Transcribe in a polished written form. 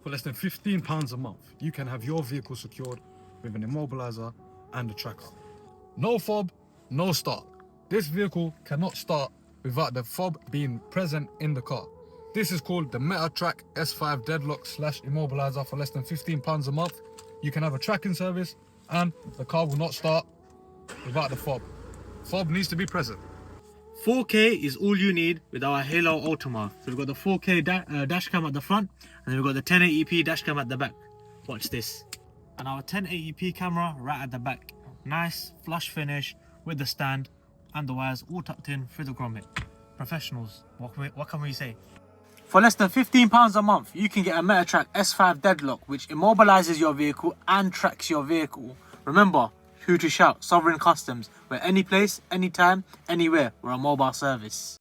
For less than £15 a month, you can have your vehicle secured with an immobilizer and a tracker. No FOB, no start. This vehicle cannot start without the FOB being present in the car. This is called the MetaTrak S5 Deadlock / immobilizer. For less than £15 a month, you can have a tracking service and the car will not start without the FOB. FOB needs to be present. 4K is all you need with our Halo Ultima. So we've got the 4K dash cam at the front, and then we've got the 1080p dash cam at the back. Watch this. And our 1080p camera right at the back. Nice flush finish with the stand and the wires all tucked in through the grommet. Professionals, what can we say? For less than £15 a month, you can get a MetaTrak S5 Deadlock, which immobilizes your vehicle and tracks your vehicle. Remember, who to shout, Sovereign Customs, where any place, anytime, anywhere, we're a mobile service.